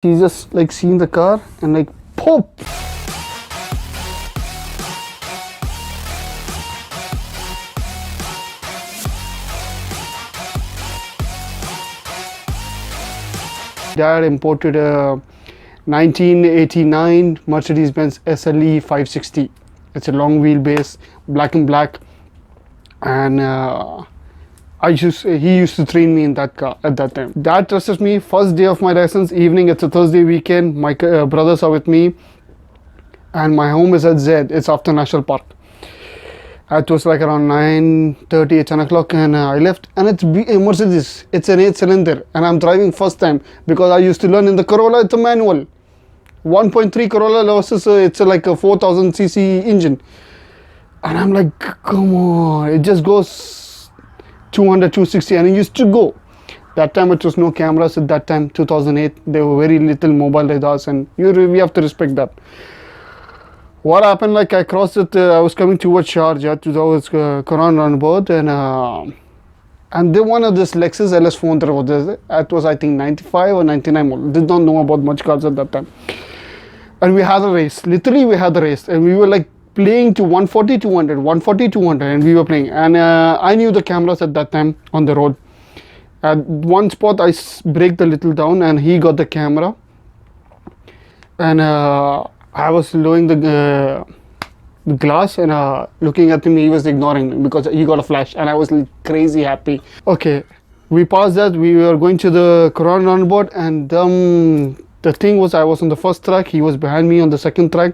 He just like seen the car and like pop. Dad imported a 1989 Mercedes Benz SLE 560. It's a long wheelbase, black and black, and he used to train me in that car at that time. Dad trusted me. First day of my license, evening. It's a Thursday weekend. My brothers are with me, and my home is at Z. It's after National Park. It was like around 9:30, 10 o'clock, and I left. And it's a Mercedes. It's an 8-cylinder, and I'm driving first time because I used to learn in the Corolla. It's a manual, 1.3 Corolla versus it's like a 4,000cc engine, and I'm like, come on, it just goes 200, 260, and it used to go. That time it was no cameras. At that time, 2008, there were very little mobile radars, and we have to respect that. What happened, like I crossed it, I was coming towards Sharjah, towards Quran roundabout, and they wanted this Lexus LS400 was there. It was I think 95 or 99 model. Did not know about much cars at that time. And we had a race, literally we had a race, and we were like playing to 140, 200, 140, 200, and we were playing. And I knew the cameras at that time on the road. At one spot I braked a little down, and he got the camera, and I was lowering the glass, and looking at him. He was ignoring me because he got a flash, and I was like crazy happy. Okay, we passed that. We were going to the Quran roundabout, and the thing was, I was on the first track. He was behind me on the second track.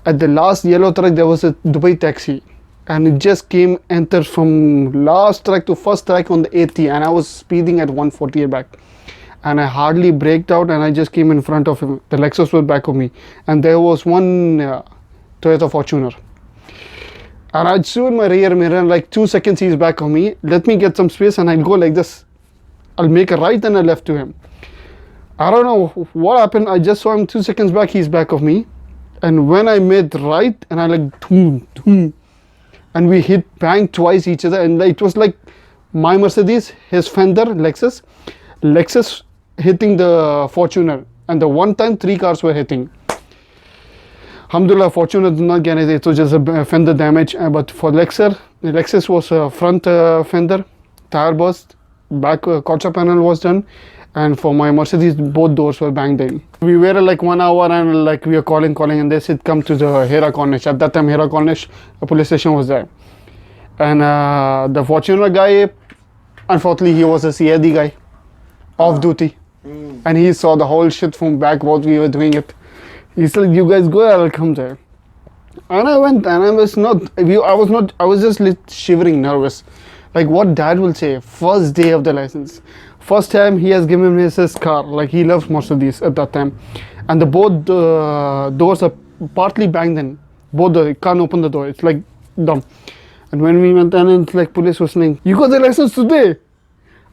At the last yellow track, there was a Dubai taxi, and it just entered from last track to first track on the 80, and I was speeding at 140 back. And I hardly braked out, and I just came in front of him. The Lexus was back of me, and there was one Toyota Fortuner. And I'd saw in my rear mirror, and like 2 seconds he's back of me. Let me get some space, and I'll go like this. I'll make a right and a left to him. I don't know what happened. I just saw him 2 seconds back. He's back of me, and when I made right, and I like boom, boom, and we hit bang twice each other, and it was like my Mercedes, his fender, Lexus hitting the Fortuner, and the one time 3 cars were hitting. Alhamdulillah, Fortuner did not get anything. It was just a fender damage. But for Lexus was a front fender, tire burst, back quarter panel was done, and for my Mercedes, both doors were banged in. We waited like 1 hour, and like we were calling, and they said come to the Hera Cornish. At that time, Hera Cornish, a police station was there, and the Fortuner guy, unfortunately, he was a CID guy, off duty. And he saw the whole shit from back what we were doing it. He said, you guys go, I'll come there. And I went, and I was just shivering nervous. Like what dad will say, first day of the license. First time he has given me his car. Like he loves Mercedes at that time. And the both doors are partly banged in. You can't open the door. It's like dumb. And when we went in, it's like police was saying, you got the license today?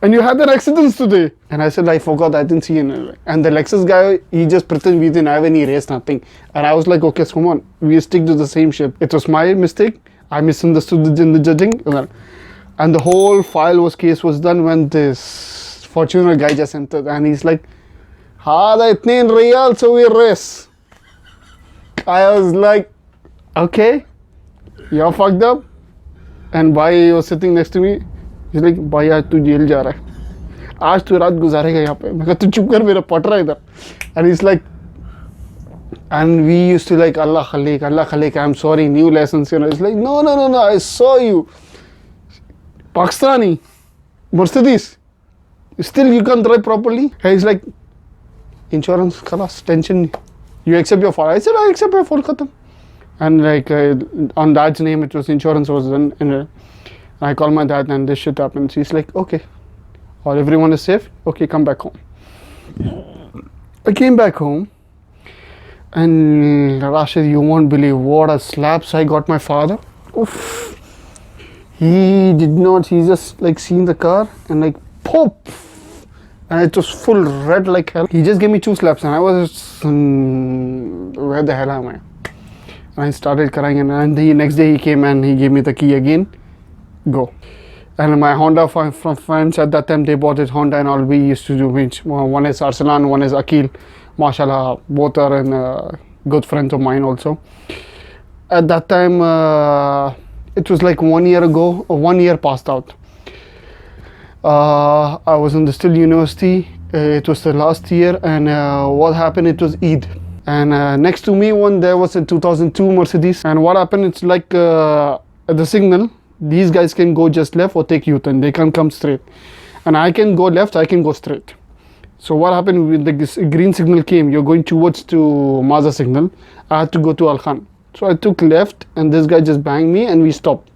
And you had an accident today. And I said, I forgot, I didn't see it. And the Lexus guy, he just pretended we didn't have any race, nothing. And I was like, okay, come on, we stick to the same shit. It was my mistake. I misunderstood it in the judging. And the whole case was done when this Fortuner guy just entered. And he's like, Hada itne real, so we race. I was like, okay, you're fucked up. And Bhai was sitting next to me. He's like, भाई आज तू jail जा रहा है, आज तू रात गुजारेगा यहाँ पे. मैं कहा तू चुप कर, मेरा पट रहा है इधर. And he's like, and we used to like, Allah khalik, I'm sorry, new license, you know. It's like, no, I saw you, Pakistani, Mercedes, still you can't drive properly. And he's like, insurance, khalas, tension, you accept your fault. I said, I accept your fault, khatam. And like on dad's name, it was insurance was done. And I call my dad, and this shit happens. He's like, okay, or everyone is safe. Okay, come back home. I came back home, and Rashid, you won't believe what a slaps I got my father. Oof. He did not. He just like seen the car and like pop, and it was full red like hell. He just gave me 2 slaps, and I was where the hell am I? And I started crying, and the next day he came and he gave me the key again. Go. And my Honda from friends at that time, they bought it Honda, and all we used to do, one is Arslan, one is Akil, mashallah, both are good friends of mine also. At that time, it was like 1 year ago, or 1 year passed out. I was in the still university. It was the last year, and what happened? It was Eid, and next to me there was a 2002 Mercedes. And what happened? It's like at the signal, these guys can go just left or take U-turn. They can't come straight, and I can go left. I can go straight. So what happened when the green signal came? You're going towards to Mazda signal. I had to go to Al Khan. So I took left, and this guy just banged me, and we stopped.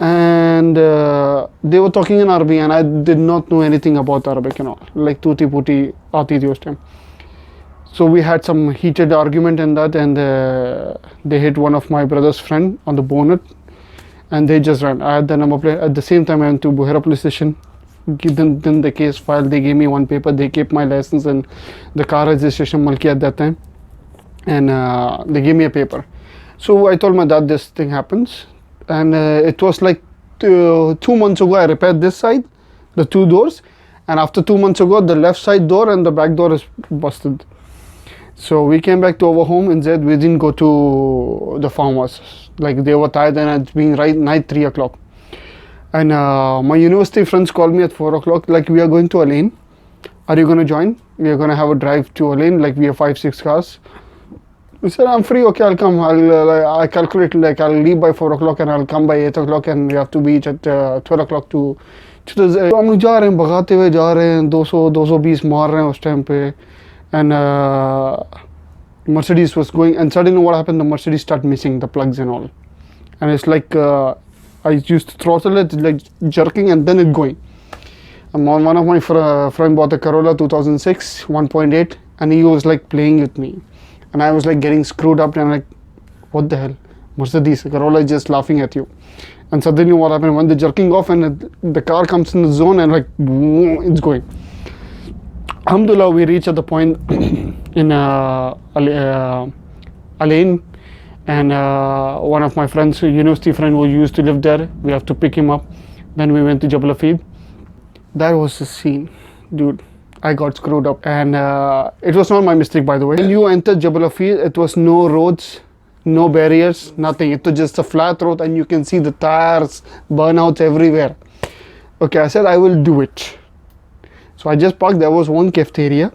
And they were talking in Arabic, and I did not know anything about Arabic and all. Like tuti puti aati thi us time. So we had some heated argument in that, and they hit one of my brother's friend on the bonnet, and they just ran. I had the number plate. At the same time, I went to Buhera police station. Then the case filed. They gave me one paper. They kept my license and the car registration Malki at that time, and they gave me a paper. So I told my dad this thing happens, and it was like 2 months ago I repaired this side, the 2 doors, and after 2 months ago the left side door and the back door is busted. So we came back to our home in Zed. We didn't go to the farmers, like they were tired, and it's been night 3 o'clock. And my university friends called me at 4 o'clock, like, we are going to Alain. Are you going to join? We are going to have a drive to Alain, like we have 5-6 cars. I said, I'm free, okay, I'll come. I calculate, like, I'll leave by 4 o'clock and I'll come by 8 o'clock, and we have to be at 12 o'clock to the... हम लोग जा रहे हैं, भगाते हुए जा रहे हैं, 220 मार रहे हैं उस टाइम पे. And Mercedes was going, and suddenly what happened? The Mercedes started missing the plugs and all. And it's like, I used to throttle it, like jerking, and then it going. And one of my friend bought a Corolla 2006 1.8, and he was like playing with me, and I was like getting screwed up, and I'm like, what the hell, Mercedes, Corolla is just laughing at you. And suddenly what happened, when the jerking off and the car comes in the zone, and like it's going. Alhamdulillah, we reach at the point in Alain. And one of my friends, a university friend who used to live there, we have to pick him up. Then we went to Jabal Afid. That was the scene, dude. I got screwed up, and it was not my mistake, by the way. When you entered Jabal Afid, it was no roads, no barriers, nothing. It was just a flat road, and you can see the tires, burnouts everywhere. Okay, I said I will do it. So I just parked. There was one cafeteria.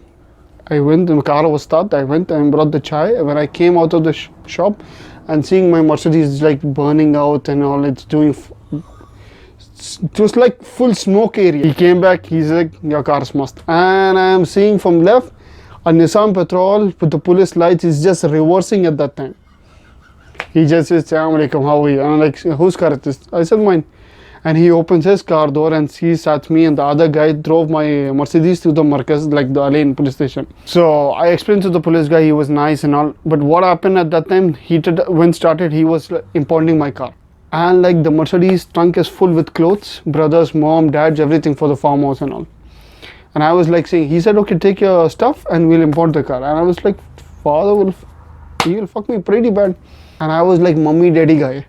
I went, and the car was started. I went and brought the chai. When I came out of the shop and seeing my Mercedes like burning out and all, it's doing, it was like full smoke area. He came back, he's like, your car's must. And I am seeing from left, a Nissan Patrol with the police lights is just reversing at that time. He just says, Assalamu alaikum, how are you? And I'm like, whose car is this? I said, mine. And he opens his car door and sees at me, and the other guy drove my Mercedes to the Markaz, like the Alain police station. So I explained to the police guy, he was nice and all, but what happened at that time, when started, he was impounding my car. And like the Mercedes trunk is full with clothes, brothers, mom, dads, everything for the farmhouse and all. And I was like saying, he said, okay, take your stuff and we'll impound the car. And I was like, father, he will fuck me pretty bad. And I was like, mummy, daddy guy.